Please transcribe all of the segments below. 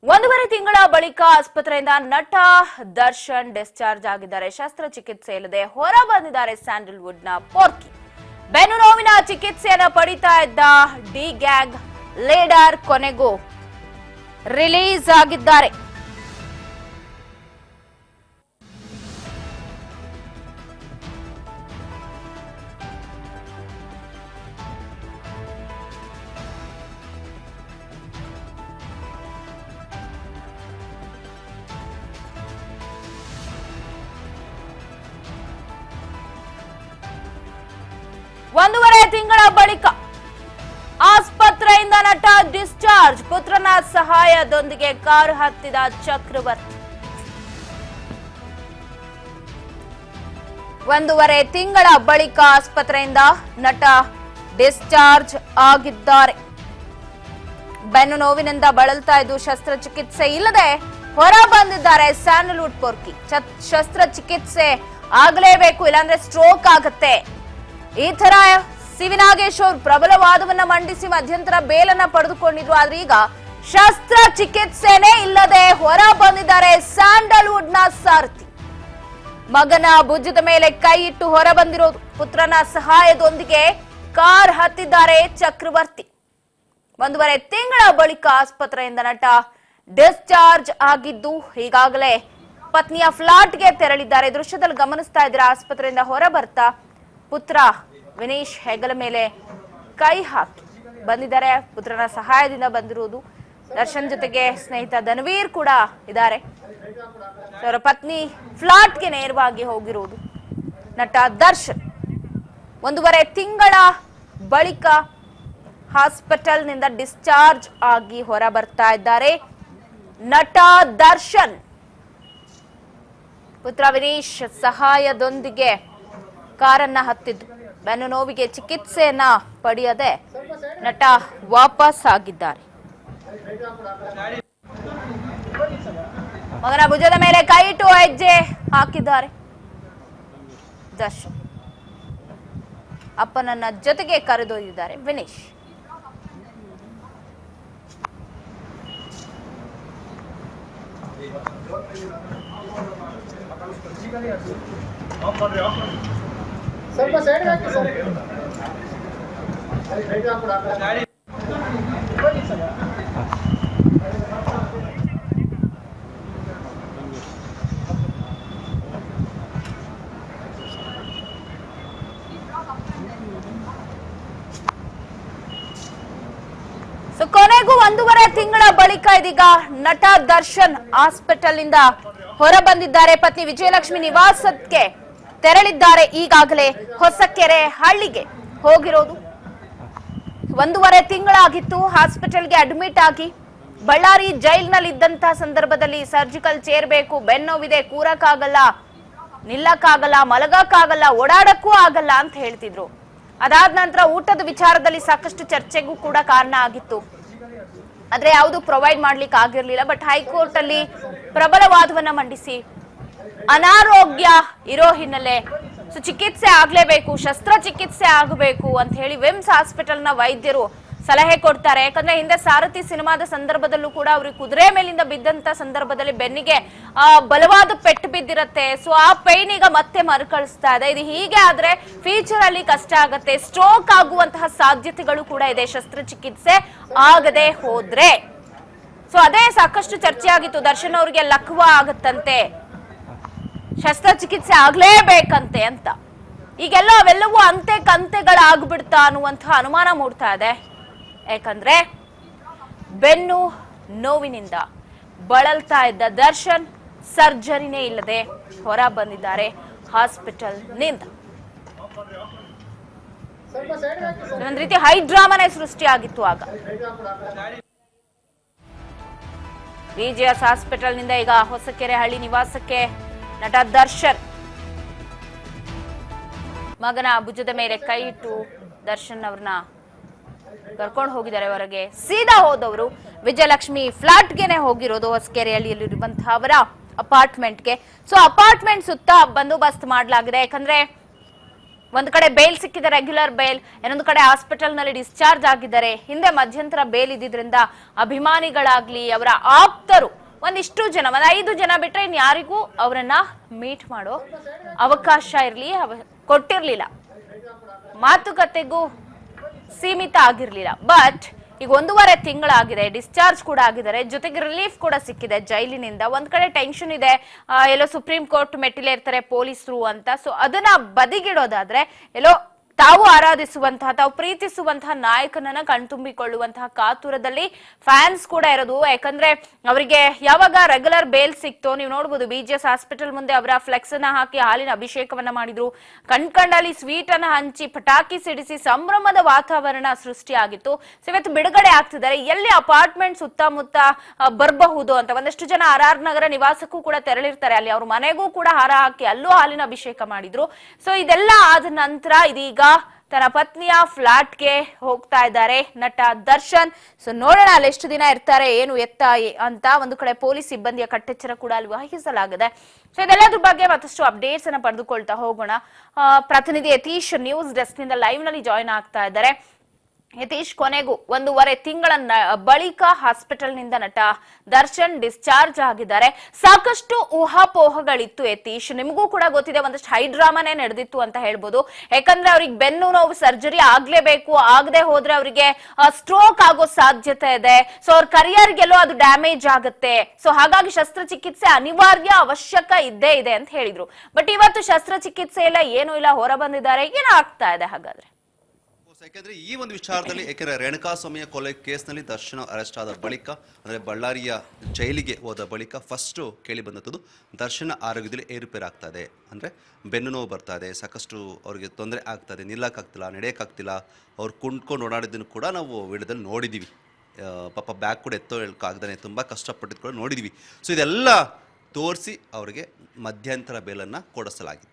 ಒಂದೂವರೆ ತಿಂಗಳ ಬಳಿಕ ಆಸ್ಪತ್ರೆಯಿಂದ ನಟ ದರ್ಶನ್ ಡಿಸ್ಚಾರ್ಜ್ ಆಗಿದ್ದಾರೆ. ಶಸ್ತ್ರಚಿಕಿತ್ಸೆ ಇಲ್ಲದೆ ಹೊರ ಬಂದಿದ್ದಾರೆ ಸ್ಯಾಂಡಲ್ವುಡ್ ನ ಪೋರ್ಕಿ. ಬೆನ್ನು ನೋವಿನ ಚಿಕಿತ್ಸೆಯನ್ನು ಪಡಿತಾ ಇದ್ದ ಡಿ ಗ್ಯಾಂಗ್ ಲೀಡರ್ ಕೊನೆಗೂ ರಿಲೀಸ್ ಆಗಿದ್ದಾರೆ. ಒಂದೂವರೆ ತಿಂಗಳ ಬಳಿಕ ಆಸ್ಪತ್ರೆಯಿಂದ ನಟ ಡಿಸ್ಚಾರ್ಜ್. ಪುತ್ರನ ಸಹಾಯದೊಂದಿಗೆ ಕಾರು ಹತ್ತಿದ ಚಕ್ರವರ್ತಿ. ಒಂದೂವರೆ ತಿಂಗಳ ಬಳಿಕ ಆಸ್ಪತ್ರೆಯಿಂದ ನಟ ಡಿಸ್ಚಾರ್ಜ್ ಆಗಿದ್ದಾರೆ. ಬೆನ್ನು ನೋವಿನಿಂದ ಬಳಲ್ತಾ ಇದ್ದು ಶಸ್ತ್ರಚಿಕಿತ್ಸೆ ಇಲ್ಲದೆ ಹೊರ ಬಂದಿದ್ದಾರೆ ಸ್ಯಾಂಡಲ್ವುಡ್ ಪೋರ್ಕಿ. ಶಸ್ತ್ರಚಿಕಿತ್ಸೆ ಆಗಲೇಬೇಕು, ಇಲ್ಲಾಂದ್ರೆ ಸ್ಟ್ರೋಕ್ ಆಗುತ್ತೆ. ಈ ತರ ಸಿವಿ ನಾಗೇಶ್ ಅವರು ಪ್ರಬಲ ವಾದವನ್ನ ಮಂಡಿಸಿ ಮಧ್ಯಂತರ ಬೇಲನ್ನ ಪಡೆದುಕೊಂಡಿದ್ರು. ಆದ್ರೆ ಈಗ ಶಸ್ತ್ರಚಿಕಿತ್ಸೆನೇ ಇಲ್ಲದೆ ಹೊರ ಬಂದಿದ್ದಾರೆ ಸ್ಯಾಂಡಲ್ವುಡ್ ನ ಸಾರಥಿ. ಮಗನ ಭುಜದ ಮೇಲೆ ಕೈ ಇಟ್ಟು ಹೊರ ಬಂದಿರೋದು. ಪುತ್ರನ ಸಹಾಯದೊಂದಿಗೆ ಕಾರ್ ಹತ್ತಿದ್ದಾರೆ ಚಕ್ರವರ್ತಿ. ಒಂದೂವರೆ ತಿಂಗಳ ಬಳಿಕ ಆಸ್ಪತ್ರೆಯಿಂದ ನಟ ಡಿಸ್ಚಾರ್ಜ್ ಆಗಿದ್ದು ಈಗಾಗಲೇ ಪತ್ನಿಯ ಫ್ಲಾಟ್ಗೆ ತೆರಳಿದ್ದಾರೆ. ದೃಶ್ಯದಲ್ಲಿ ಗಮನಿಸ್ತಾ ಇದ್ರೆ ಆಸ್ಪತ್ರೆಯಿಂದ ಹೊರ ಬರ್ತಾ ಪುತ್ರ ವಿನೀಶ್ ಹೆಗಲ ಮೇಲೆ ಕೈ ಹಾಕಿ ಬಂದಿದ್ದಾರೆ. ಪುತ್ರನ ಸಹಾಯದಿಂದ ಬಂದಿರುವುದು. ದರ್ಶನ್ ಜೊತೆಗೆ ಸ್ನೇಹಿತ ಧನ್ವೀರ್ ಕೂಡ ಇದ್ದಾರೆ. ಅವರ ಪತ್ನಿ ಫ್ಲಾಟ್ಗೆ ನೇರವಾಗಿ ಹೋಗಿರುವುದು ನಟ ದರ್ಶನ್. ಒಂದೂವರೆ ತಿಂಗಳ ಬಳಿಕ ಹಾಸ್ಪಿಟಲ್ನಿಂದ ಡಿಸ್ಚಾರ್ಜ್ ಆಗಿ ಹೊರ ಬರ್ತಾ ಇದ್ದಾರೆ ನಟ ದರ್ಶನ್. ಪುತ್ರ ವಿನೀಶ್ ಸಹಾಯದೊಂದಿಗೆ ಕಾರನ್ನ ಹತ್ತಿದ್ದು ಬೆನ್ನು ನೋವಿಗೆ ಚಿಕಿತ್ಸೆಯನ್ನ ಪಡೆಯದೆ ನಟ ವಾಪಸ್ ಆಗಿದ್ದಾರೆ. ಮಗನ ಭುಜದ ಮೇಲೆ ಕೈ ಇಟ್ಟು ಹೆಜ್ಜೆ ಹಾಕಿದ್ದಾರೆ ದರ್ಶನ್. ಅಪ್ಪನನ್ನ ಜೊತೆಗೆ ಕರೆದೊಯ್ದಿದ್ದಾರೆ ವಿನೀಶ್. ಸ್ವಲ್ಪ ಸೈಡ್ ಹಾಕಿ ಸರ್. ಕೊನೆಗೂ ಒಂದೂವರೆ ತಿಂಗಳ ಬಳಿಕ ಇದೀಗ ನಟ ದರ್ಶನ್ ಹಾಸ್ಪಿಟಲ್ ಇಂದ ಹೊರ ಬಂದಿದ್ದಾರೆ. ಪತ್ನಿ ವಿಜಯಲಕ್ಷ್ಮಿ ನಿವಾಸಕ್ಕೆ ತೆರಳಿದ್ದಾರೆ. ಈಗಾಗಲೇ ಹೊಸಕೆರೆ ಹಳ್ಳಿಗೆ ಹೋಗಿರೋದು. ಒಂದೂವರೆ ತಿಂಗಳಾಗಿತ್ತು ಹಾಸ್ಪಿಟಲ್ಗೆ ಅಡ್ಮಿಟ್ ಆಗಿ. ಬಳ್ಳಾರಿ ಜೈಲ್ನಲ್ಲಿ ಇದ್ದಂತಹ ಸಂದರ್ಭದಲ್ಲಿ ಸರ್ಜಿಕಲ್ ಚೇರ್ ಬೇಕು, ಬೆನ್ನೋವಿದೆ, ಕೂರಕ್ಕಾಗಲ್ಲ, ನಿಲ್ಲಕ್ಕಾಗಲ್ಲ, ಮಲಗಕ್ಕಾಗಲ್ಲ, ಓಡಾಡಕ್ಕೂ ಆಗಲ್ಲ ಅಂತ ಹೇಳ್ತಿದ್ರು. ಅದಾದ ನಂತರ ಊಟದ ವಿಚಾರದಲ್ಲಿ ಸಾಕಷ್ಟು ಚರ್ಚೆಗೂ ಕೂಡ ಕಾರಣ ಆಗಿತ್ತು. ಆದ್ರೆ ಯಾವುದು ಪ್ರೊವೈಡ್ ಮಾಡ್ಲಿಕ್ಕೆ ಆಗಿರ್ಲಿಲ್ಲ. ಬಟ್ ಹೈಕೋರ್ಟ್ ಅಲ್ಲಿ ಪ್ರಬಲ ವಾದವನ್ನ ಮಂಡಿಸಿ ಅನಾರೋಗ್ಯ ಇರೋ ಹಿನ್ನೆಲೆ ಚಿಕಿತ್ಸೆ ಆಗ್ಲೇಬೇಕು, ಶಸ್ತ್ರಚಿಕಿತ್ಸೆ ಆಗಬೇಕು ಅಂತ ಹೇಳಿ ವಿಮ್ಸ್ ಹಾಸ್ಪಿಟಲ್ ನ ವೈದ್ಯರು ಸಲಹೆ ಕೊಡ್ತಾರೆ. ಯಾಕಂದ್ರೆ ಹಿಂದೆ ಸಾರಥಿ ಸಿನಿಮಾದ ಸಂದರ್ಭದಲ್ಲೂ ಕೂಡ ಅವ್ರಿಗೆ ಕುದುರೆ ಮೇಲಿಂದ ಬಿದ್ದಂತ ಸಂದರ್ಭದಲ್ಲಿ ಬೆನ್ನಿಗೆ ಬಲವಾದ ಪೆಟ್ಟು ಬಿದ್ದಿರತ್ತೆ. ಸೊ ಆ ಪೈನ್ ಈಗ ಮತ್ತೆ ಮರುಕಳಿಸ್ತಾ ಇದೆ. ಇದು ಹೀಗೆ ಆದ್ರೆ ಫ್ಯೂಚರ್ ಅಲ್ಲಿ ಕಷ್ಟ ಆಗತ್ತೆ, ಸ್ಟ್ರೋಕ್ ಆಗುವಂತಹ ಸಾಧ್ಯತೆಗಳು ಕೂಡ ಇದೆ ಶಸ್ತ್ರಚಿಕಿತ್ಸೆ ಆಗದೆ ಹೋದ್ರೆ. ಸೊ ಅದೇ ಸಾಕಷ್ಟು ಚರ್ಚೆ ಆಗಿತ್ತು. ದರ್ಶನ್ ಅವ್ರಿಗೆ ಲಕ್ವ ಆಗತ್ತಂತೆ, ಶಸ್ತ್ರಚಿಕಿತ್ಸೆ ಆಗ್ಲೇಬೇಕಂತೆ ಅಂತ. ಈಗೆಲ್ಲ ಅವೆಲ್ಲವೂ ಅಂತೆ ಕಂತೆಗಳಾಗ್ಬಿಡ್ತಾ ಅನ್ನುವಂತಹ ಅನುಮಾನ ಮೂಡ್ತಾ ಇದೆ. ಯಾಕಂದ್ರೆ ಬೆನ್ನು ನೋವಿನಿಂದ ಬಳಲ್ತಾ ಇದ್ದ ದರ್ಶನ್ ಸರ್ಜರಿನೇ ಇಲ್ಲದೆ ಹೊರ ಬಂದಿದ್ದಾರೆ ಹಾಸ್ಪಿಟಲ್ ನಿಂದ. ಒಂದ್ ರೀತಿ ಹೈಡ್ರಾಮಾನೇ ಸೃಷ್ಟಿಯಾಗಿತ್ತು ಆಗ. ವಿಜಿಎಸ್ ಹಾಸ್ಪಿಟಲ್ ನಿಂದ ಈಗ ಹೊಸಕೆರೆ ಹಳ್ಳಿ ನಿವಾಸಕ್ಕೆ ನಟ ದರ್ಶನ್ ಮಗನ ಭುಜದ ಮೇಲೆ ಕೈ ಇಟ್ಟು ದರ್ಶನ್ ಅವ್ರನ್ನ ಕರ್ಕೊಂಡು ಹೋಗಿದ್ದಾರೆ ಹೊರಗೆ. ಸೀದಾ ಹೋದವರು ವಿಜಯಲಕ್ಷ್ಮಿ ಫ್ಲಾಟ್ಗೆನೆ ಹೋಗಿರೋದು, ಹೊಸಕೆರೆಯಲ್ಲಿರುವಂತಹ ಅವರ ಅಪಾರ್ಟ್ಮೆಂಟ್ಗೆ. ಸೊ ಅಪಾರ್ಟ್ಮೆಂಟ್ ಸುತ್ತ ಬಂದೋಬಸ್ತ್ ಮಾಡಲಾಗಿದೆ. ಯಾಕಂದ್ರೆ ಒಂದ್ ಕಡೆ ಬೇಲ್ ಸಿಕ್ಕಿದೆ, ರೆಗ್ಯುಲರ್ ಬೇಲ್, ಇನ್ನೊಂದು ಕಡೆ ಹಾಸ್ಪಿಟಲ್ ನಲ್ಲಿ ಡಿಸ್ಚಾರ್ಜ್ ಆಗಿದ್ದಾರೆ. ಹಿಂದೆ ಮಧ್ಯಂತರ ಬೇಲ್ ಇದ್ದಿದ್ರಿಂದ ಅಭಿಮಾನಿಗಳಾಗ್ಲಿ ಅವರ ಆಪ್ತರು ಒಂದಿಷ್ಟು ಜನ, 5 ಜನ ಬಿಟ್ರೆ ಇನ್ ಯಾರಿಗೂ ಅವರನ್ನ ಮೀಟ್ ಮಾಡೋ ಅವಕಾಶ ಕೊಟ್ಟಿರ್ಲಿಲ್ಲ, ಮಾತುಕತೆಗೂ ಸೀಮಿತ ಆಗಿರ್ಲಿಲ್ಲ. ಬಟ್ ಈಗ 1.5 ತಿಂಗಳಾಗಿದೆ, ಡಿಸ್ಚಾರ್ಜ್ ಕೂಡ ಆಗಿದ್ದಾರೆ, ಜೊತೆಗೆ ರಿಲೀಫ್ ಕೂಡ ಸಿಕ್ಕಿದೆ ಜೈಲಿನಿಂದ. ಒಂದ್ ಕಡೆ ಟೆನ್ಷನ್ ಇದೆ, ಎಲ್ಲೋ ಸುಪ್ರೀಂ ಕೋರ್ಟ್ ಮೆಟ್ಟಿಲೇರ್ತಾರೆ ಪೊಲೀಸರು ಅಂತ. ಸೊ ಅದನ್ನ ಬದಿಗಿಡೋದಾದ್ರೆ ಎಲ್ಲೋ ತಾವು ಆರಾಧಿಸುವಂತಹ, ತಾವು ಪ್ರೀತಿಸುವಂತಹ ನಾಯಕನನ್ನ ಕಣ್ತುಂಬಿಕೊಳ್ಳುವಂತಹ ಕಾತುರದಲ್ಲಿ ಫ್ಯಾನ್ಸ್ ಕೂಡ ಇರೋದು. ಯಾಕಂದ್ರೆ ಅವರಿಗೆ ಯಾವಾಗ ರೆಗ್ಯುಲರ್ ಬೇಲ್ ಸಿಕ್ತೋ, ನೀವು ನೋಡ್ಬೋದು BGS ಹಾಸ್ಪಿಟಲ್ ಮುಂದೆ ಅವರ ಫ್ಲೆಕ್ಸ್ ಅನ್ನ ಹಾಕಿ ಹಾಲಿನ ಅಭಿಷೇಕವನ್ನ ಮಾಡಿದ್ರು, ಕಣ್ಕಂಡಲ್ಲಿ ಸ್ವೀಟ್ ಅನ್ನ ಹಂಚಿ ಪಟಾಕಿ ಸಿಡಿಸಿ ಸಂಭ್ರಮದ ವಾತಾವರಣ ಸೃಷ್ಟಿಯಾಗಿತ್ತು. ಸೊ ಇವತ್ತು ಬಿಡುಗಡೆ ಆಗ್ತಿದ್ದಾರೆ. ಎಲ್ಲಿ ಅಪಾರ್ಟ್ಮೆಂಟ್ ಸುತ್ತಮುತ್ತ ಬರಬಹುದು ಅಂತ ಒಂದಷ್ಟು ಜನ RR ನಗರ ನಿವಾಸಕ್ಕೂ ಕೂಡ ತೆರಳಿರ್ತಾರೆ, ಅಲ್ಲಿ ಅವ್ರ ಮನೆಗೂ ಕೂಡ ಹಾರ ಹಾಕಿ ಅಲ್ಲೂ ಹಾಲಿನ ಅಭಿಷೇಕ ಮಾಡಿದ್ರು. ಸೊ ಇದೆಲ್ಲ ಆದ ನಂತರ ಇದೀಗ ತನ್ನ ಪತ್ನಿಯ ಫ್ಲಾಟ್ಗೆ ಹೋಗ್ತಾ ಇದ್ದಾರೆ ನಟ ದರ್ಶನ್. ಸೊ ನೋಡೋಣ ಅಲ್ಲಿ ಎಷ್ಟು ದಿನ ಇರ್ತಾರೆ, ಏನು ಎತ್ತ ಅಂತ. ಒಂದು ಕಡೆ ಪೊಲೀಸ್ ಸಿಬ್ಬಂದಿಯ ಕಟ್ಟೆಚ್ಚರ ಕೂಡ ಅಲ್ಲಿ ವಹಿಸಲಾಗಿದೆ. ಸೊ ಇದೆಲ್ಲದ್ರ ಬಗ್ಗೆ ಮತ್ತಷ್ಟು ಅಪ್ಡೇಟ್ಸ್ ಅನ್ನ ಪಡೆದುಕೊಳ್ತಾ ಹೋಗೋಣ. ಪ್ರತಿನಿಧಿ ಯತೀಶ್ ನ್ಯೂಸ್ ಡೆಸ್ಕ್ ನಿಂದ ಲೈವ್ ನಲ್ಲಿ ಜಾಯಿನ್ ಆಗ್ತಾ ಇದ್ದಾರೆ. ಯತೀಶ್, ಕೊನೆಗೂ 1.5 ತಿಂಗಳ ಬಳಿಕ ಹಾಸ್ಪಿಟಲ್ ನಿಂದ ನಟ ದರ್ಶನ್ ಡಿಸ್ಚಾರ್ಜ್ ಆಗಿದ್ದಾರೆ. ಸಾಕಷ್ಟು ಊಹಾಪೋಹಗಳಿತ್ತು ಯತೀಶ್, ನಿಮಗೂ ಕೂಡ ಗೊತ್ತಿದೆ, ಒಂದಷ್ಟು ಹೈಡ್ರಾಮಾನೇ ನಡೆದಿತ್ತು ಅಂತ ಹೇಳ್ಬೋದು. ಯಾಕಂದ್ರೆ ಅವ್ರಿಗೆ ಬೆನ್ನು ನೋವು ಸರ್ಜರಿ ಆಗ್ಲೇಬೇಕು, ಆಗದೆ ಹೋದ್ರೆ ಅವರಿಗೆ ಸ್ಟ್ರೋಕ್ ಆಗೋ ಸಾಧ್ಯತೆ ಇದೆ. ಸೊ ಅವ್ರ ಕರಿಯರ್ಗೆಲ್ಲೋ ಅದು ಡ್ಯಾಮೇಜ್ ಆಗುತ್ತೆ. ಸೊ ಹಾಗಾಗಿ ಶಸ್ತ್ರಚಿಕಿತ್ಸೆ ಅನಿವಾರ್ಯ, ಅವಶ್ಯಕ ಇದ್ದೇ ಇದೆ ಅಂತ ಹೇಳಿದ್ರು. ಬಟ್ ಇವತ್ತು ಶಸ್ತ್ರಚಿಕಿತ್ಸೆ ಇಲ್ಲ, ಏನೂ ಇಲ್ಲ, ಹೊರ ಬಂದಿದ್ದಾರೆ. ಏನಾಗ್ತಾ ಇದೆ ಹಾಗಾದ್ರೆ? ಯಾಕೆಂದ್ರೆ ಈ ಒಂದು ವಿಚಾರದಲ್ಲಿ ಯಾಕೆಂದ್ರೆ ರೇಣುಕಾಸ್ವಾಮಿಯ ಕೊಲೆ ಕೇಸ್ನಲ್ಲಿ ದರ್ಶನ್ ಅರೆಸ್ಟ್ ಆದ ಬಳಿಕ, ಅಂದ್ರೆ ಬಳ್ಳಾರಿಯ ಜೈಲಿಗೆ ಹೋದ ಬಳಿಕ ಫಸ್ಟ್ ಕೇಳಿ ಬಂದದ್ದು ದರ್ಶನ ಆರೋಗ್ಯದಲ್ಲಿ ಏರುಪೇರಾಗ್ತಾ ಇದೆ. ಅಂದ್ರೆ ಬೆನ್ನು ನೋವು ಬರ್ತಾ ಇದೆ, ಸಾಕಷ್ಟು ಅವ್ರಿಗೆ ತೊಂದರೆ ಆಗ್ತಾ ಇದೆ, ನಿಲ್ಲಕ್ಕಾಗ್ತಿಲ್ಲ, ನಡೆಯೋಕ್ಕಾಗ್ತಿಲ್ಲ, ಅವ್ರು ಕುಂಡ್ಕೊಂಡು ಓಡಾಡಿದ್ದನ್ನು ಕೂಡ ನಾವು ವಿಡಿಯೋದಲ್ಲಿ ನೋಡಿದ್ದೀವಿ. ಪಾಪ ಬ್ಯಾಗ್ ಕೂಡ ಎತ್ತೋ ಹೇಳ್ಕಾಗ್ದಾನೆ ತುಂಬ ಕಷ್ಟಪಟ್ಟಿದ್ದು ಕೂಡ ನೋಡಿದ್ದೀವಿ. ಸೊ ಇದೆಲ್ಲ ತೋರಿಸಿ ಅವರಿಗೆ ಮಧ್ಯಂತರ ಬೇಲನ್ನು ಕೊಡಿಸಲಾಗಿತ್ತು.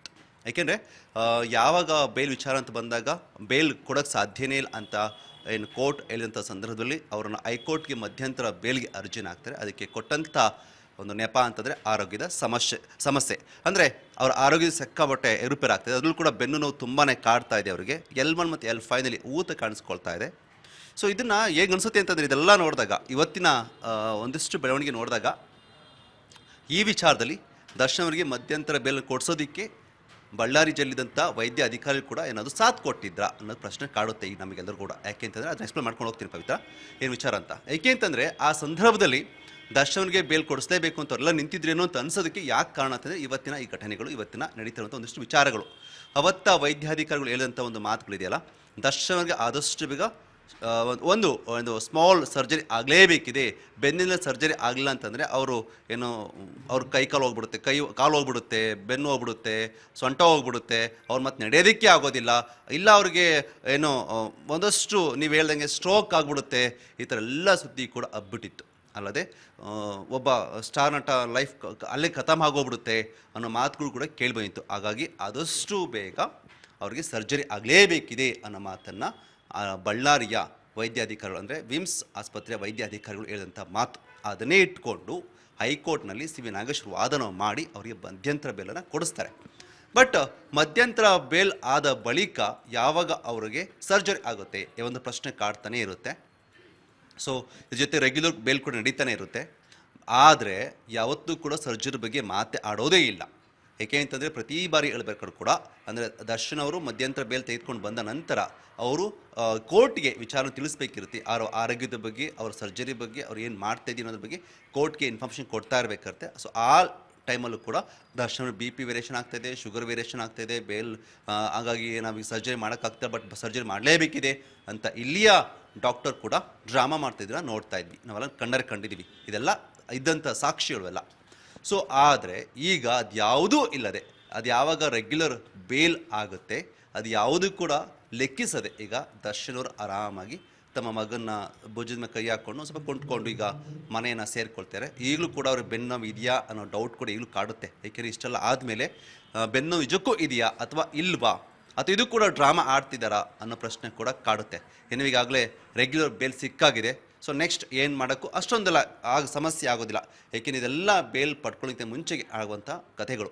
ಏಕೆಂದರೆ ಯಾವಾಗ ಬೇಲ್ ವಿಚಾರ ಅಂತ ಬಂದಾಗ ಬೇಲ್ ಕೊಡೋಕ್ಕೆ ಸಾಧ್ಯನೇ ಇಲ್ಲ ಅಂತ ಏನು ಕೋರ್ಟ್ ಹೇಳಿದಂಥ ಸಂದರ್ಭದಲ್ಲಿ ಅವರನ್ನು ಹೈಕೋರ್ಟ್ಗೆ ಮಧ್ಯಂತರ ಬೇಲ್ಗೆ ಅರ್ಜಿನ ಹಾಕ್ತಾರೆ. ಅದಕ್ಕೆ ಕೊಟ್ಟಂಥ ಒಂದು ನೆಪ ಅಂತಂದರೆ ಆರೋಗ್ಯದ ಸಮಸ್ಯೆ ಅಂದರೆ ಅವರ ಆರೋಗ್ಯದ ಸಿಕ್ಕಾಪಟ್ಟೆ ಏರುಪೇರಾಗ್ತದೆ. ಅದರಲ್ಲೂ ಕೂಡ ಬೆನ್ನು ನೋವು ತುಂಬಾ ಕಾಡ್ತಾ ಇದೆ ಅವರಿಗೆ. L1 ಮತ್ತು L5ನಲ್ಲಿ ಊತ ಕಾಣಿಸ್ಕೊಳ್ತಾ ಇದೆ. ಸೊ ಇದನ್ನು ಹೇಗೆ ಅನಿಸುತ್ತೆ ಅಂತಂದರೆ ಇದೆಲ್ಲ ನೋಡಿದಾಗ, ಇವತ್ತಿನ ಒಂದಿಷ್ಟು ಬೆಳವಣಿಗೆ ನೋಡಿದಾಗ ಈ ವಿಚಾರದಲ್ಲಿ ದರ್ಶನ್ ಅವರಿಗೆ ಮಧ್ಯಂತರ ಬೇಲ್ ಕೊಡಿಸೋದಕ್ಕೆ ಬಳ್ಳಾರಿ ಜೈಲಿದಂಥ ವೈದ್ಯ ಅಧಿಕಾರಿ ಕೂಡ ಏನಾದರೂ ಸಾಥ್ ಕೊಟ್ಟಿದ್ರಾ ಅನ್ನೋದು ಪ್ರಶ್ನೆ ಕಾಡುತ್ತೆ ಈಗ ನಮಗೆಲ್ಲರೂ ಕೂಡ. ಯಾಕೆ ಅಂತಂದರೆ ಅದನ್ನ ಎಕ್ಸ್ಪ್ಲೇನ್ ಮಾಡ್ಕೊಂಡು ಹೋಗ್ತೀನಿ ಪವಿತ್ರ ಏನು ವಿಚಾರ ಅಂತ. ಯಾಕೆ ಅಂತಂದರೆ ಆ ಸಂದರ್ಭದಲ್ಲಿ ದರ್ಶನ್ಗೆ ಬೇಲ್ ಕೊಡಿಸಲೇಬೇಕು ಅಂತ ಅವರೆಲ್ಲ ನಿಂತಿದ್ರೇನೋ ಅಂತ ಅನ್ಸೋದಕ್ಕೆ ಯಾಕೆ ಕಾರಣ ಅಂತಂದರೆ ಇವತ್ತಿನ ಈ ಘಟನೆಗಳು, ಇವತ್ತಿನ ನಡೀತಿರುವಂಥ ಒಂದಿಷ್ಟು ವಿಚಾರಗಳು. ಅವತ್ತ ವೈದ್ಯಾಧಿಕಾರಿಗಳು ಹೇಳಿದಂಥ ಒಂದು ಮಾತುಗಳಿದೆಯಲ್ಲ, ದರ್ಶನ್ಗೆ ಆದಷ್ಟು ಬೇಗ ಒಂದು ಸ್ಮಾಲ್ ಸರ್ಜರಿ ಆಗಲೇಬೇಕಿದೆ. ಬೆನ್ನಿನ ಸರ್ಜರಿ ಆಗಲಿಲ್ಲ ಅಂತಂದರೆ ಅವರು ಏನು ಅವ್ರ ಕಾಲು ಹೋಗ್ಬಿಡುತ್ತೆ, ಕಾಲು ಹೋಗ್ಬಿಡುತ್ತೆ, ಬೆನ್ನು ಹೋಗ್ಬಿಡುತ್ತೆ, ಸೊಂಟ ಹೋಗ್ಬಿಡುತ್ತೆ, ಅವ್ರು ಮತ್ತೆ ನಡೆಯೋದಕ್ಕೆ ಆಗೋದಿಲ್ಲ, ಇಲ್ಲ ಅವ್ರಿಗೆ ಏನೋ ಒಂದಷ್ಟು ನೀವು ಹೇಳ್ದಂಗೆ ಸ್ಟ್ರೋಕ್ ಆಗಿಬಿಡುತ್ತೆ. ಈ ಥರ ಎಲ್ಲ ಸುದ್ದಿ ಕೂಡ ಹಬ್ಬಿಟ್ಟಿತ್ತು. ಅಲ್ಲದೆ ಒಬ್ಬ ಸ್ಟಾರ್ ನಟ ಲೈಫ್ ಅಲ್ಲೇ ಖತಮ್ ಆಗೋಗ್ಬಿಡುತ್ತೆ ಅನ್ನೋ ಮಾತುಗಳು ಕೂಡ ಕೇಳಿಬಂದಿತ್ತು. ಹಾಗಾಗಿ ಆದಷ್ಟು ಬೇಗ ಅವ್ರಿಗೆ ಸರ್ಜರಿ ಆಗಲೇಬೇಕಿದೆ ಅನ್ನೋ ಮಾತನ್ನು ಬಳ್ಳಾರಿಯ ವೈದ್ಯಾಧಿಕಾರಿಗಳು ಅಂದರೆ ವಿಮ್ಸ್ ಆಸ್ಪತ್ರೆಯ ವೈದ್ಯಾಧಿಕಾರಿಗಳು ಹೇಳಿದಂಥ ಮಾತು. ಅದನ್ನೇ ಇಟ್ಕೊಂಡು ಹೈಕೋರ್ಟ್ನಲ್ಲಿ ಸಿ.ವಿ. ನಾಗೇಶ್ವರ ವಾದನ ಮಾಡಿ ಅವರಿಗೆ ಮಧ್ಯಂತರ ಬೇಲನ್ನು ಕೊಡಿಸ್ತಾರೆ. ಬಟ್ ಮಧ್ಯಂತರ ಬೇಲ್ ಆದ ಬಳಿಕ ಯಾವಾಗ ಅವರಿಗೆ ಸರ್ಜರಿ ಆಗುತ್ತೆ ಒಂದು ಪ್ರಶ್ನೆ ಕಾಡ್ತಾನೆ ಇರುತ್ತೆ. ಸೊ ಇದ್ರ ಜೊತೆ ರೆಗ್ಯುಲರ್ ಬೇಲ್ ಕೂಡ ನಡೀತಾನೆ ಇರುತ್ತೆ. ಆದರೆ ಯಾವತ್ತೂ ಕೂಡ ಸರ್ಜರಿ ಬಗ್ಗೆ ಮಾತೆ ಆಡೋದೇ ಇಲ್ಲ. ಏಕೆ ಅಂತಂದರೆ ಪ್ರತಿ ಬಾರಿ ಹೇಳ್ಬೇಕಾದ್ರೂ ಕೂಡ ಅಂದರೆ ದರ್ಶನ್ ಅವರು ಮಧ್ಯಂತರ ಬೇಲ್ ತೆಗೆದುಕೊಂಡು ಬಂದ ನಂತರ ಅವರು ಕೋರ್ಟ್ಗೆ ವಿಚಾರ ತಿಳಿಸ್ಬೇಕಿರುತ್ತೆ. ಅವರ ಆರೋಗ್ಯದ ಬಗ್ಗೆ, ಅವರ ಸರ್ಜರಿ ಬಗ್ಗೆ, ಅವ್ರು ಏನು ಮಾಡ್ತಾಯಿದ್ದೀವಿ ಅನ್ನೋದ್ರ ಬಗ್ಗೆ ಕೋರ್ಟ್ಗೆ ಇನ್ಫಾರ್ಮೇಷನ್ ಕೊಡ್ತಾ ಇರಬೇಕಾಗುತ್ತೆ. ಸೊ ಆ ಟೈಮಲ್ಲೂ ಕೂಡ ದರ್ಶನ್ BP ವೇರಿಯೇಷನ್ ಆಗ್ತಾಯಿದೆ, ಶುಗರ್ ವೇರಿಯೇಷನ್ ಆಗ್ತಾಯಿದೆ, ಬೇಲ್ ಹಾಗಾಗಿ ನಾವೀಗ ಸರ್ಜರಿ ಮಾಡೋಕ್ಕಾಗ್ತದೆ, ಬಟ್ ಸರ್ಜರಿ ಮಾಡಲೇಬೇಕಿದೆ ಅಂತ ಇಲ್ಲಿಯ ಡಾಕ್ಟರ್ ಕೂಡ ಡ್ರಾಮಾ ಮಾಡ್ತಾಯಿದ್ದೀರ ನೋಡ್ತಾ ಇದ್ವಿ, ನಾವೆಲ್ಲ ಕಂಡಿದ್ದೀವಿ. ಇದೆಲ್ಲ ಇದ್ದಂಥ ಸಾಕ್ಷಿಗಳು ಎಲ್ಲ. ಸೊ ಆದರೆ ಈಗ ಅದು ಯಾವುದೂ ಇಲ್ಲದೆ ಅದು ಯಾವಾಗ ರೆಗ್ಯುಲರ್ ಬೇಲ್ ಆಗುತ್ತೆ ಅದು ಯಾವುದೂ ಕೂಡ ಲೆಕ್ಕಿಸದೆ ಈಗ ದರ್ಶನ್ ಅವರು ಆರಾಮಾಗಿ ತಮ್ಮ ಮಗನ ಭುಜದ ಮೇಲೆ ಕೈ ಹಾಕ್ಕೊಂಡು ಸ್ವಲ್ಪ ಕೊಂಡ್ಕೊಂಡು ಈಗ ಮನೆಯನ್ನು ಸೇರಿಕೊಳ್ತಾರೆ. ಈಗಲೂ ಕೂಡ ಅವ್ರಿಗೆ ಬೆನ್ನು ನೋವು ಇದೆಯಾ ಅನ್ನೋ ಡೌಟ್ ಕೂಡ ಈಗಲೂ ಕಾಡುತ್ತೆ. ಏಕೆಂದರೆ ಇಷ್ಟೆಲ್ಲ ಆದಮೇಲೆ ಬೆನ್ನು ನೋವು ನಿಜಕ್ಕೂ ಇದೆಯಾ ಅಥವಾ ಇಲ್ವಾ, ಅಥವಾ ಇದು ಕೂಡ ಡ್ರಾಮಾ ಆಡ್ತಿದ್ದಾರಾ ಅನ್ನೋ ಪ್ರಶ್ನೆ ಕೂಡ ಕಾಡುತ್ತೆ. ಇನ್ನು ಈಗಾಗಲೇ ರೆಗ್ಯುಲರ್ ಬೇಲ್ ಸಿಕ್ಕಾಗಿದೆ. ಸೊ ನೆಕ್ಸ್ಟ್ ಏನು ಮಾಡೋಕ್ಕೂ ಅಷ್ಟೊಂದೆಲ್ಲ ಸಮಸ್ಯೆ ಆಗೋದಿಲ್ಲ. ಏಕೆಂದರೆ ಇದೆಲ್ಲ ಬೇಲ್ ಪಡ್ಕೊಳ್ಳೋಕ್ಕೆ ಮುಂಚೆಗೆ ಆಗುವಂಥ ಕಥೆಗಳು.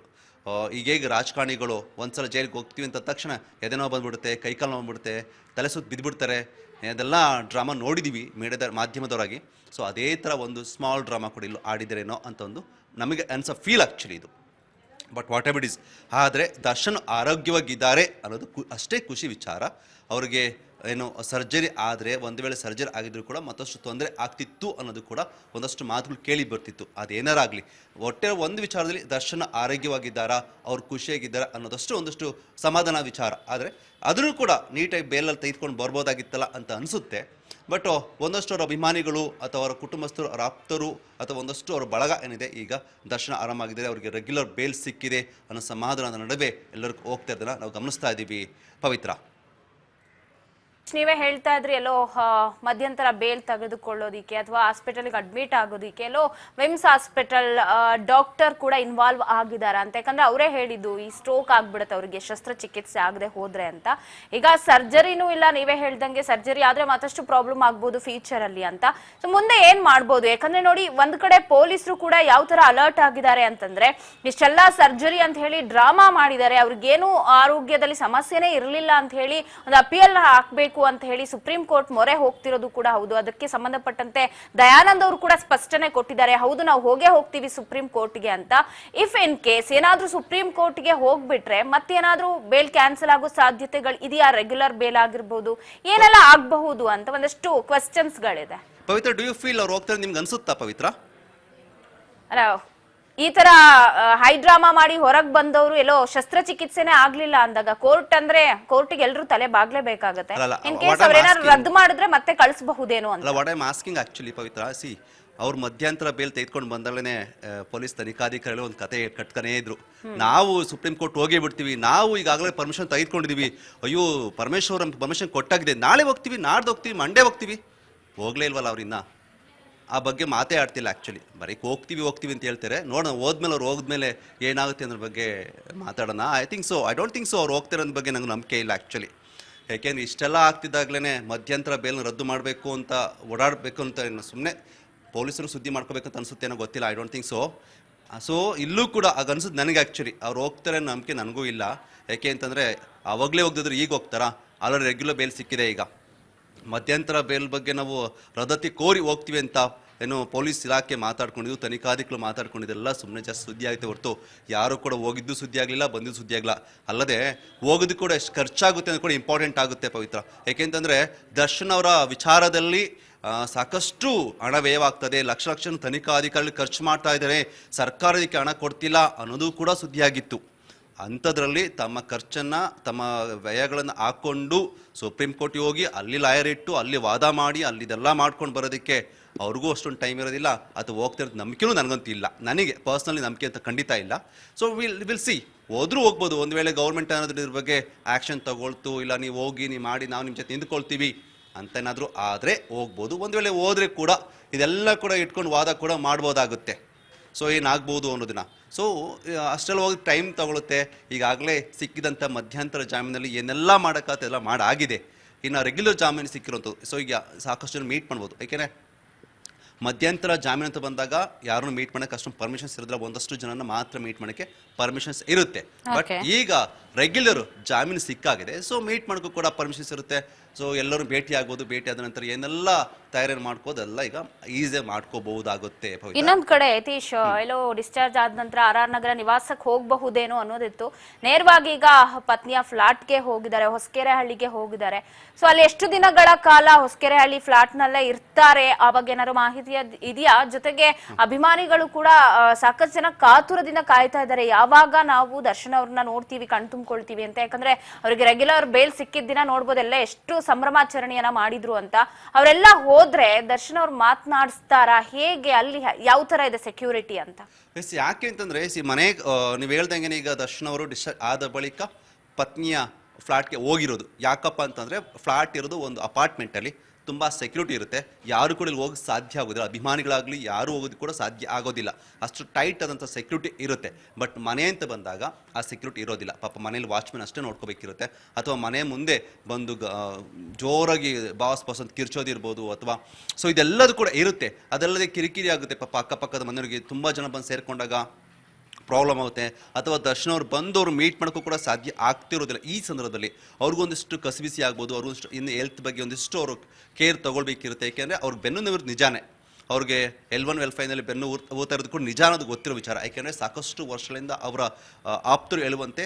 ಈಗ ರಾಜಕಾರಣಿಗಳು ಒಂದ್ಸಲ ಜೈಲಿಗೆ ಹೋಗ್ತೀವಿ ಅಂತ ತಕ್ಷಣ ಎದೆನೋ ಬಂದ್ಬಿಡುತ್ತೆ, ಕೈಕಾಲು ನೋವು ಬಂದ್ಬಿಡುತ್ತೆ, ತಲೆ ಸುತ್ತ ಬಿದ್ದುಬಿಡ್ತಾರೆ, ಅದೆಲ್ಲ ಡ್ರಾಮಾ ನೋಡಿದ್ದೀವಿ ಮಾಧ್ಯಮದವರಾಗಿ. ಸೊ ಅದೇ ಥರ ಒಂದು ಸ್ಮಾಲ್ ಡ್ರಾಮಾ ಕೂಡ ಇಲ್ಲೂ ಆಡಿದರೇನೋ ಅಂತ ಒಂದು ನಮಗೆ ಅನ್ಸೋ ಫೀಲ್ ಆ್ಯಕ್ಚುಲಿ ಇದು. But what ever it is, ಆದರೆ ದರ್ಶನ್ ಆರೋಗ್ಯವಾಗಿದ್ದಾರೆ ಅನ್ನೋದು ಅಷ್ಟೇ ಖುಷಿ ವಿಚಾರ. ಅವ್ರಿಗೆ ಏನು ಸರ್ಜರಿ ಆದರೆ ಒಂದು ವೇಳೆ ಸರ್ಜರಿ ಆಗಿದ್ರು ಕೂಡ ಮತ್ತಷ್ಟು ತೊಂದರೆ ಆಗ್ತಿತ್ತು ಅನ್ನೋದು ಕೂಡ ಒಂದಷ್ಟು ಮಾತುಗಳು ಕೇಳಿ ಬರ್ತಿತ್ತು. ಅದೇನಾರಾಗಲಿ ಒಟ್ಟೆ ಒಂದು ವಿಚಾರದಲ್ಲಿ ದರ್ಶನ ಆರೋಗ್ಯವಾಗಿದ್ದಾರಾ, ಅವ್ರು ಖುಷಿಯಾಗಿದ್ದಾರಾ ಅನ್ನೋದಷ್ಟು ಒಂದಷ್ಟು ಸಮಾಧಾನ ವಿಚಾರ. ಆದರೆ ಅದನ್ನು ಕೂಡ ನೀಟಾಗಿ ಬೇಲಲ್ಲಿ ತೆಗೆದುಕೊಂಡು ಬರ್ಬೋದಾಗಿತ್ತಲ್ಲ ಅಂತ ಅನಿಸುತ್ತೆ. ಬಟ್ ಒಂದಷ್ಟು ಅವರ ಅಭಿಮಾನಿಗಳು ಅಥವಾ ಅವರ ಕುಟುಂಬಸ್ಥರು, ಅವರ ಆಪ್ತರು ಅಥವಾ ಒಂದಷ್ಟು ಅವರ ಬಳಗ ಏನಿದೆ, ಈಗ ದರ್ಶನ ಆರಾಮಾಗಿದ್ದಾರೆ, ಅವರಿಗೆ ರೆಗ್ಯುಲರ್ ಬೇಲ್ ಸಿಕ್ಕಿದೆ ಅನ್ನೋ ಸಮಾಧಾನದ ನಡುವೆ ಎಲ್ಲರಿಗೂ ಹೋಗ್ತಾ ಇದ್ದನ್ನ ನಾವು ಗಮನಿಸ್ತಾ ಇದ್ದೀವಿ. ಪವಿತ್ರ, ನೀವೇ ಹೇಳ್ತಾ ಇದ್ರಿ ಎಲ್ಲೋ ಮಧ್ಯಂತರ ಬೇಲ್ ತೆಗೆದುಕೊಳ್ಳೋದಿಕ್ಕೆ ಅಥವಾ ಹಾಸ್ಪಿಟಲ್ಗೆ ಅಡ್ಮಿಟ್ ಆಗೋದಿಕ್ಕೆ ಎಲ್ಲೋ ವಿಮ್ಸ್ ಹಾಸ್ಪಿಟಲ್ ಡಾಕ್ಟರ್ ಕೂಡ ಇನ್ವಾಲ್ವ್ ಆಗಿದ್ದಾರೆ ಅಂತ. ಯಾಕಂದ್ರೆ ಅವರೇ ಹೇಳಿದ್ದು ಈ ಸ್ಟ್ರೋಕ್ ಆಗ್ಬಿಡುತ್ತೆ ಅವರಿಗೆ ಶಸ್ತ್ರಚಿಕಿತ್ಸೆ ಆಗದೆ ಹೋದ್ರೆ ಅಂತ. ಈಗ ಸರ್ಜರಿನೂ ಇಲ್ಲ, ನೀವೇ ಹೇಳ್ದಂಗೆ ಸರ್ಜರಿ ಆದ್ರೆ ಮತ್ತಷ್ಟು ಪ್ರಾಬ್ಲಮ್ ಆಗ್ಬೋದು ಫ್ಯೂಚರ್ ಅಲ್ಲಿ ಅಂತ. ಸೊ ಮುಂದೆ ಏನ್ ಮಾಡ್ಬೋದು? ಯಾಕಂದ್ರೆ ನೋಡಿ, ಒಂದ್ ಕಡೆ ಪೊಲೀಸರು ಕೂಡ ಯಾವ ತರ ಅಲರ್ಟ್ ಆಗಿದ್ದಾರೆ ಅಂತಂದ್ರೆ, ಇಷ್ಟೆಲ್ಲ ಸರ್ಜರಿ ಅಂತ ಹೇಳಿ ಡ್ರಾಮಾ ಮಾಡಿದ್ದಾರೆ, ಅವ್ರಿಗೇನು ಆರೋಗ್ಯದಲ್ಲಿ ಸಮಸ್ಯೆನೇ ಇರಲಿಲ್ಲ ಅಂತ ಹೇಳಿ ಒಂದು ಅಪಿಯಲ್ ಹಾಕ್ಬೇಕು ಅಂತ ಹೇಳಿ ಸುಪ್ರೀಂ ಕೋರ್ಟ್ ಮೊರೆ ಹೋಗ್ತಿರೋದು ಕೂಡ ಹೌದು. ಅದಕ್ಕೆ ಸಂಬಂಧಪಟ್ಟಂತೆ ದಯಾನಂದ್ ಅವರು ಕೂಡ ಸ್ಪಷ್ಟನೆ ಕೊಟ್ಟಿದ್ದಾರೆ, ಹೌದು ನಾವು ಹೋಗ್ತೀವಿ ಸುಪ್ರೀಂ ಕೋರ್ಟ್ಗೆ ಅಂತ. ಇಫ್ ಇನ್ ಕೇಸ್ ಏನಾದ್ರೂ ಸುಪ್ರೀಂ ಕೋರ್ಟ್ಗೆ ಹೋಗ್ಬಿಟ್ರೆ ಮತ್ತೇನಾದ್ರೂ ಬೇಲ್ ಕ್ಯಾನ್ಸಲ್ ಆಗೋ ಸಾಧ್ಯತೆಗಳು ಇದೆಯಾ? ರೆಗ್ಯುಲರ್ ಬೇಲ್ ಆಗಿರ್ಬೋದು, ಏನೆಲ್ಲ ಆಗಬಹುದು ಅಂತ ಒಂದಷ್ಟು ಕ್ವೆಶ್ಚನ್ಸ್ ಗಳಿದೆ. ಪವಿತ್ರ, ಡು ಯು ಫೀಲ್ ಅವ್ರು ಹೋಗ್ತಾರೆ ನಿಮ್ಗೆ ಅನ್ಸುತ್ತಾ ಪವಿತ್ರ? ಅಲ್ಲ, ಈ ತರ ಹೈಡ್ರಾಮಾ ಮಾಡಿ ಹೊರಗ್ ಬಂದವರು ಎಲ್ಲೋ ಶಸ್ತ್ರಚಿಕಿತ್ಸೆನೇ ಆಗ್ಲಿಲ್ಲ ಅಂದಾಗ ಕೋರ್ಟ್ಗೆ ಎಲ್ರು ತಲೆ ಬಾಗ್ಲೇಬೇಕಾಗತ್ತೆ. ಇನ್ ಕೇಸ್ ಅವ್ರೇನಾದ್ರು ರದ್ದು ಮಾಡಿದ್ರೆ ಮತ್ತೆ ಕಳಿಸಬಹುದೇನೋ ಅಂತ. What I am asking actually Pavitra, see ಅವ್ರು ಮಧ್ಯಂತರ ಬೇಲ್ ತೆಗೆದುಕೊಂಡು ಬಂದಳೇ ಪೊಲೀಸ್ ತನಿಖಾಧಿಕಾರಿಗಳು ಒಂದು ಕತೆ ಕಟ್ತಾನೇ ಇದ್ರು. ನಾವು ಸುಪ್ರೀಂ ಕೋರ್ಟ್ ಹೋಗೇ ಬಿಡ್ತೀವಿ, ನಾವು ಈಗಾಗಲೇ ಪರ್ಮಿಷನ್ ತೆಗೆದುಕೊಂಡಿದೀವಿ, ಅಯ್ಯೋ ಪರಮೇಶ್ವರ್ ಪರ್ಮಿಷನ್ ಕೊಟ್ಟಾಗಿದೆ, ನಾಳೆ ಹೋಗ್ತೀವಿ, ನಾಡ್ದು ಹೋಗ್ತೀವಿ, ಮಂಡೇ ಹೋಗ್ತೀವಿ, ಹೋಗ್ಲೇ ಇಲ್ವಲ್ಲ ಅವ್ರಿನ್ನ. ಆ ಬಗ್ಗೆ ಮಾತೇ ಆಡ್ತಿಲ್ಲ ಆ್ಯಕ್ಚುಲಿ. ಬರೀ ಹೋಗ್ತೀವಿ ಅಂತ ಹೇಳ್ತಾರೆ. ನೋಡೋಣ ಹೋದ್ಮೇಲೆ ಅವ್ರು ಹೋದ್ಮೇಲೆ ಏನಾಗುತ್ತೆ ಅನ್ನೋದ್ರ ಬಗ್ಗೆ ಮಾತಾಡೋಣ. ಐ ಡೋಂಟ್ ಥಿಂಕ್ ಸೊ ಅವ್ರು ಹೋಗ್ತಾರೆ ಅನ್ನೋ ಬಗ್ಗೆ ನಂಗೆ ನಂಬಿಕೆ ಇಲ್ಲ ಆ್ಯಕ್ಚುಲಿ. ಯಾಕೆಂದ್ರೆ ಇಷ್ಟೆಲ್ಲ ಆಗ್ತಿದ್ದಾಗಲೇ ಮಧ್ಯಂತರ ಬೇಲ್ನ ರದ್ದು ಮಾಡಬೇಕು ಅಂತ ಓಡಾಡಬೇಕು ಅಂತ ಸುಮ್ಮನೆ ಪೊಲೀಸರು ಸುದ್ದಿ ಮಾಡ್ಕೋಬೇಕಂತ ಅನಿಸುತ್ತೆ ಏನೋ ಗೊತ್ತಿಲ್ಲ. ಐ ಡೋಂಟ್ ಥಿಂಕ್ ಸೊ ಇಲ್ಲೂ ಕೂಡ ಆಗ ಅನ್ಸುತ್ತೆ ನನಗೆ ಆ್ಯಕ್ಚುಲಿ. ಅವ್ರು ಹೋಗ್ತಾರೆ ಅನ್ನೋ ನಂಬಿಕೆ ನನಗೂ ಇಲ್ಲ. ಯಾಕೆ ಅಂತಂದರೆ ಆವಾಗಲೇ ಹೋಗ್ದಿದ್ರು ಈಗ ಹೋಗ್ತಾರಾ? ಆಲ್ರೆಡಿ ರೆಗ್ಯುಲರ್ ಬೇಲ್ ಸಿಕ್ಕಿದೆ. ಈಗ ಮಧ್ಯಂತರ ಬೇಲ್ ಬಗ್ಗೆ ನಾವು ರದ್ದತಿ ಕೋರಿ ಹೋಗ್ತೀವಿ ಅಂತ ಏನು ಪೊಲೀಸ್ ಇಲಾಖೆ ಮಾತಾಡ್ಕೊಂಡಿದ್ದು, ತನಿಖಾಧಿಕಾರಿಗಳು ಮಾತಾಡ್ಕೊಂಡಿದ್ದೆಲ್ಲ ಸುಮ್ಮನೆ ಜಾಸ್ತಿ ಸುದ್ದಿ ಆಗುತ್ತೆ ಹೊರತು ಯಾರು ಕೂಡ ಹೋಗಿದ್ದು ಸುದ್ದಿ ಆಗಲಿಲ್ಲ, ಬಂದಿದ್ದು ಸುದ್ದಿ ಆಗಲ್ಲ. ಅಲ್ಲದೆ ಹೋಗೋದು ಕೂಡ ಎಷ್ಟು ಖರ್ಚಾಗುತ್ತೆ ಅನ್ನೋದು ಕೂಡ ಇಂಪಾರ್ಟೆಂಟ್ ಆಗುತ್ತೆ ಪವಿತ್ರ. ಯಾಕೆಂತಂದರೆ ದರ್ಶನ್ ಅವರ ವಿಚಾರದಲ್ಲಿ ಸಾಕಷ್ಟು ಹಣ ವ್ಯಯವಾಗ್ತದೆ, ಲಕ್ಷ ತನಿಖಾಧಿಕಾರಿಗಳು ಖರ್ಚು ಮಾಡ್ತಾ ಇದ್ದಾರೆ, ಸರ್ಕಾರ ಇದಕ್ಕೆ ಹಣ ಕೊಡ್ತಿಲ್ಲ ಅನ್ನೋದು ಕೂಡ ಸುದ್ದಿಯಾಗಿತ್ತು. ಅಂಥದ್ರಲ್ಲಿ ತಮ್ಮ ಖರ್ಚನ್ನು, ತಮ್ಮ ವ್ಯಯಗಳನ್ನು ಹಾಕ್ಕೊಂಡು ಸುಪ್ರೀಂ ಕೋರ್ಟಿಗೆ ಹೋಗಿ ಅಲ್ಲಿ ಲಾಯರ್ ಇಟ್ಟು ಅಲ್ಲಿ ವಾದ ಮಾಡಿ ಅಲ್ಲಿದೆಲ್ಲ ಮಾಡ್ಕೊಂಡು ಬರೋದಕ್ಕೆ ಅವ್ರಿಗೂ ಅಷ್ಟೊಂದು ಟೈಮ್ ಇರೋದಿಲ್ಲ. ಅಥವಾ ಹೋಗ್ತಿರೋದು ನಂಬಿಕೆನೂ ನನಗಂತೂ ಇಲ್ಲ. ನನಗೆ ಪರ್ಸ್ನಲಿ ನಂಬಿಕೆ ಅಂತ ಖಂಡಿತ ಇಲ್ಲ. So will see. ಹೋದ್ರೂ ಹೋಗ್ಬೋದು. ಒಂದು ವೇಳೆ ಗೌರ್ಮೆಂಟ್ ಏನಾದರೂ ಇದ್ರ ಬಗ್ಗೆ ಆ್ಯಕ್ಷನ್ ತಗೊಳ್ತು, ಇಲ್ಲ ನೀವು ಹೋಗಿ ನೀವು ಮಾಡಿ ನಾವು ನಿಮ್ಮ ಜೊತೆ ನಿಂತ್ಕೊಳ್ತೀವಿ ಅಂತ ಏನಾದರೂ ಆದರೆ ಹೋಗ್ಬೋದು. ಒಂದು ವೇಳೆ ಹೋದರೆ ಕೂಡ ಇದೆಲ್ಲ ಕೂಡ ಇಟ್ಕೊಂಡು ವಾದ ಕೂಡ ಮಾಡ್ಬೋದಾಗುತ್ತೆ. ಸೊ ಏನಾಗ್ಬೋದು ಅನ್ನೋದನ್ನ. ಸೊ ಅಷ್ಟೆಲ್ಲ ಹೋಗಿ ಟೈಮ್ ತಗೊಳುತ್ತೆ. ಈಗಾಗಲೇ ಸಿಕ್ಕಿದಂಥ ಮಧ್ಯಂತರ ಜಾಮೀನಲ್ಲಿ ಏನೆಲ್ಲ ಮಾಡೋಕ್ಕಾಗುತ್ತೆ ಎಲ್ಲ ಮಾಡಾಗಿದೆ. ಇನ್ನು ರೆಗ್ಯುಲರ್ ಜಾಮೀನು ಸಿಕ್ಕಿರೋಂಥದ್ದು. ಸೊ ಈಗ ಸಾಕಷ್ಟು ಜನ ಮೀಟ್ ಮಾಡ್ಬೋದು. ಏಕೆಂದರೆ ಮಧ್ಯಂತರ ಜಾಮೀನು ಅಂತ ಬಂದಾಗ ಯಾರನ್ನು ಮೀಟ್ ಮಾಡೋಕ್ಕೆ ಅಷ್ಟೊಂದು ಪರ್ಮಿಷನ್ಸ್ ಇರೋದಿಲ್ಲ, ಒಂದಷ್ಟು ಜನನ ಮಾತ್ರ ಮೀಟ್ ಮಾಡೋಕ್ಕೆ ಪರ್ಮಿಷನ್ಸ್ ಇರುತ್ತೆ. ಬಟ್ ಈಗ ರೆಗ್ಯುಲರ್ ಜಾಮೀನು ಸಿಕ್ಕಾಗಿದೆ. ಸೊ ಮೀಟ್ ಮಾಡೋಕ್ಕೂ ಕೂಡ ಪರ್ಮಿಷನ್ಸ್ ಇರುತ್ತೆ. ಸೊ ಎಲ್ಲರೂ ಭೇಟಿ ಆಗ್ಬೋದು. ಭೇಟಿ ಆದ ನಂತರ ಏನೆಲ್ಲ ತಯಾರಿ ಮಾಡ್ಕೋದೆಲ್ಲ ಈಗ ಈಸಿಯಾಗಿ ಮಾಡ್ಕೋಬಹುದಾಗುತ್ತೆ. ಇನ್ನೊಂದ್ ಕಡೆ ಯತೀಶ್ ಎಲ್ಲೋ ಡಿಸ್ಚಾರ್ಜ್ ಆದ ನಂತರ RR ನಗರ ನಿವಾಸಕ್ಕೆ ಹೋಗಬಹುದೇನೋ ಅನ್ನೋದಿತ್ತು. ನೇರವಾಗಿ ಈಗ ಪತ್ನಿಯ ಫ್ಲಾಟ್ಗೆ ಹೋಗಿದ್ದಾರೆ, ಹೊಸಕೆರೆಹಳ್ಳಿಗೆ ಹೋಗಿದ್ದಾರೆ. ಸೊ ಅಲ್ಲಿ ಎಷ್ಟು ದಿನಗಳ ಕಾಲ ಹೊಸಕೆರೆಹಳ್ಳಿ ಫ್ಲಾಟ್ ನಲ್ಲೇ ಇರ್ತಾರೆ, ಆ ಬಗ್ಗೆ ಏನಾದ್ರು ಮಾಹಿತಿ ಇದೆಯಾ? ಜೊತೆಗೆ ಅಭಿಮಾನಿಗಳು ಕೂಡ ಸಾಕಷ್ಟು ಜನ ಕಾತುರದಿಂದ ಕಾಯ್ತಾ ಇದ್ದಾರೆ, ಯಾವಾಗ ನಾವು ದರ್ಶನ್ ಅವ್ರನ್ನ ನೋಡ್ತೀವಿ, ಕಣ್ ತುಂಬಿಕೊಳ್ತೀವಿ ಅಂತ. ಯಾಕಂದ್ರೆ ಅವ್ರಿಗೆ ರೆಗ್ಯುಲರ್ ಬೇಲ್ ಸಿಕ್ಕಿದ ದಿನ ನೋಡ್ಬೋದೆಲ್ಲ ಎಷ್ಟು ಸಂಭ್ರಮಾಚರಣೆಯನ್ನ ಮಾಡಿದ್ರು ಅಂತ. ಅವರೆಲ್ಲ ಹೋದ್ರೆ ದರ್ಶನ್ ಅವ್ರು ಮಾತನಾಡಿಸ್ತಾರ ಹೇಗೆ? ಅಲ್ಲಿ ಯಾವ ತರ ಇದೆ ಸೆಕ್ಯೂರಿಟಿ ಅಂತ? ಯಾಕೆ ಅಂತಂದ್ರೆ ಮನೆ ನೀವು ಹೇಳ್ದಂಗೆ ಈಗ ದರ್ಶನ್ ಅವರು ಡಿಸ್ಚಾರ್ಜ್ ಆದ ಬಳಿಕ ಪತ್ನಿಯ ಫ್ಲಾಟ್ಗೆ ಹೋಗಿರೋದು. ಯಾಕಪ್ಪ ಅಂತಂದ್ರೆ ಫ್ಲಾಟ್ ಇರೋದು ಒಂದು ಅಪಾರ್ಟ್ಮೆಂಟಲ್ಲಿ ತುಂಬ ಸೆಕ್ಯೂರಿಟಿ ಇರುತ್ತೆ. ಯಾರು ಕೂಡ ಇಲ್ಲಿ ಹೋಗಿ ಸಾಧ್ಯ ಆಗೋದಿಲ್ಲ. ಅಭಿಮಾನಿಗಳಾಗಲಿ ಯಾರು ಹೋಗೋದು ಕೂಡ ಸಾಧ್ಯ ಆಗೋದಿಲ್ಲ. ಅಷ್ಟು ಟೈಟ್ ಆದಂಥ ಸೆಕ್ಯೂರಿಟಿ ಇರುತ್ತೆ. ಬಟ್ ಮನೆ ಅಂತ ಬಂದಾಗ ಆ ಸೆಕ್ಯೂರಿಟಿ ಇರೋದಿಲ್ಲ. ಪಾಪ ಮನೇಲಿ ವಾಚ್ಮೆನ್ ಅಷ್ಟೇ ನೋಡ್ಕೋಬೇಕಿರುತ್ತೆ. ಅಥವಾ ಮನೆ ಮುಂದೆ ಬಂದು ಜೋರಾಗಿ ಬಾಸ್ ಅಂತ ಕಿರ್ಚೋದಿರ್ಬೋದು. ಅಥವಾ ಸೊ ಇದೆಲ್ಲದು ಕೂಡ ಇರುತ್ತೆ. ಅದಲ್ಲದೆ ಕಿರಿಕಿರಿ ಆಗುತ್ತೆ. ಪಾಪ ಅಕ್ಕಪಕ್ಕದ ಮನೆಯವರಿಗೆ ತುಂಬ ಜನ ಬಂದು ಸೇರಿಕೊಂಡಾಗ ಪ್ರಾಬ್ಲಮ್ ಆಗುತ್ತೆ, ಅಥವಾ ದರ್ಶನ್ ಅವ್ರು ಬಂದವರು ಮೀಟ್ ಮಾಡೋಕ್ಕೂ ಕೂಡ ಸಾಧ್ಯ ಆಗ್ತಿರೋದಿಲ್ಲ. ಈ ಸಂದರ್ಭದಲ್ಲಿ ಅವ್ರಿಗೊಂದಿಷ್ಟು ಕಸಿಬಿಸಿ ಆಗ್ಬೋದು, ಅವ್ರಿಗೊಂದಿಷ್ಟು ಇನ್ನು ಹೆಲ್ತ್ ಬಗ್ಗೆ ಒಂದಿಷ್ಟು ಅವರು ಕೇರ್ ತೊಗೊಳ್ಬೇಕಿರುತ್ತೆ. ಏಕೆಂದರೆ ಅವ್ರಿಗೆ ಬೆನ್ನು ನೋವಿರೋದು ನಿಜಾನೇ, ಅವ್ರಿಗೆ L1 L5 ಬೆನ್ನು ಊತ ಇರೋದು ಕೂಡ ನಿಜ ಅನ್ನೋದು ಗೊತ್ತಿರೋ ವಿಚಾರ. ಯಾಕೆಂದರೆ ಸಾಕಷ್ಟು ವರ್ಷಗಳಿಂದ ಅವರ ಆಪ್ತರು ಹೇಳುವಂತೆ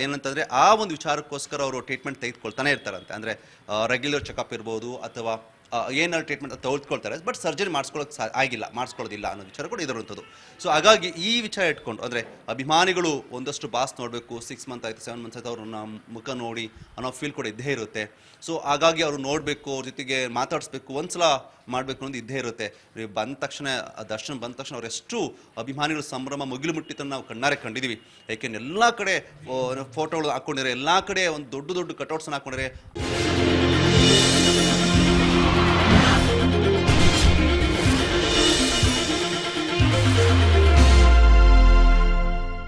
ಏನಂತಂದರೆ ಆ ಒಂದು ವಿಚಾರಕ್ಕೋಸ್ಕರ ಅವರು ಟ್ರೀಟ್ಮೆಂಟ್ ತೆಗೆದುಕೊಳ್ತಾನೆ ಇರ್ತಾರಂತೆ. ಅಂದರೆ ರೆಗ್ಯುಲರ್ ಚೆಕಪ್ ಇರ್ಬೋದು ಅಥವಾ ಏನಾದ್ರು ಟ್ರೀಟ್ಮೆಂಟ್ ತೆಗೆದುಕೊಳ್ತಾರೆ, ಬಟ್ ಸರ್ಜರಿ ಮಾಡಿಸ್ಕೊಳ್ಳೋದಿಲ್ಲ ಅನ್ನೋ ವಿಚಾರ ಕೂಡ ಇರುವಂಥದ್ದು. ಸೊ ಹಾಗಾಗಿ ಈ ವಿಚಾರ ಇಟ್ಕೊಂಡು ಅಂದರೆ ಅಭಿಮಾನಿಗಳು ಒಂದಷ್ಟು ಬಾಸ್ ನೋಡಬೇಕು, 6 ಮಂತ್ ಆಯಿತು 7 ಮಂತ್ಸ್ ಆಯಿತು ಅವ್ರನ್ನ ಮುಖ ನೋಡಿ ಅನ್ನೋ ಫೀಲ್ ಕೂಡ ಇದ್ದೇ ಇರುತ್ತೆ. ಸೊ ಹಾಗಾಗಿ ಅವರು ನೋಡಬೇಕು, ಅವ್ರ ಜೊತೆಗೆ ಮಾತಾಡಿಸ್ಬೇಕು, ಒಂದ್ಸಲ ಮಾಡಬೇಕು ಅನ್ನೋದು ಇದ್ದೇ ಇರುತ್ತೆ. ಬಂದ ತಕ್ಷಣ ದರ್ಶನ್ ಬಂದ ತಕ್ಷಣ ಅವರೆಷ್ಟು ಅಭಿಮಾನಿಗಳು ಸಂಭ್ರಮ ಮುಗಿಲು ಮುಟ್ಟಿದ್ದನ್ನು ನಾವು ಕಣ್ಣಾರೆ ಕಂಡಿದ್ದೀವಿ. ಯಾಕೆಂದ್ರೆ ಎಲ್ಲ ಕಡೆ ಫೋಟೋಗಳು ಹಾಕ್ಕೊಂಡಿದ್ದಾರೆ, ಎಲ್ಲ ಕಡೆ ಒಂದು ದೊಡ್ಡ ಕಟೌಟ್ಸನ್ನು ಹಾಕ್ಕೊಂಡಿದ್ದಾರೆ.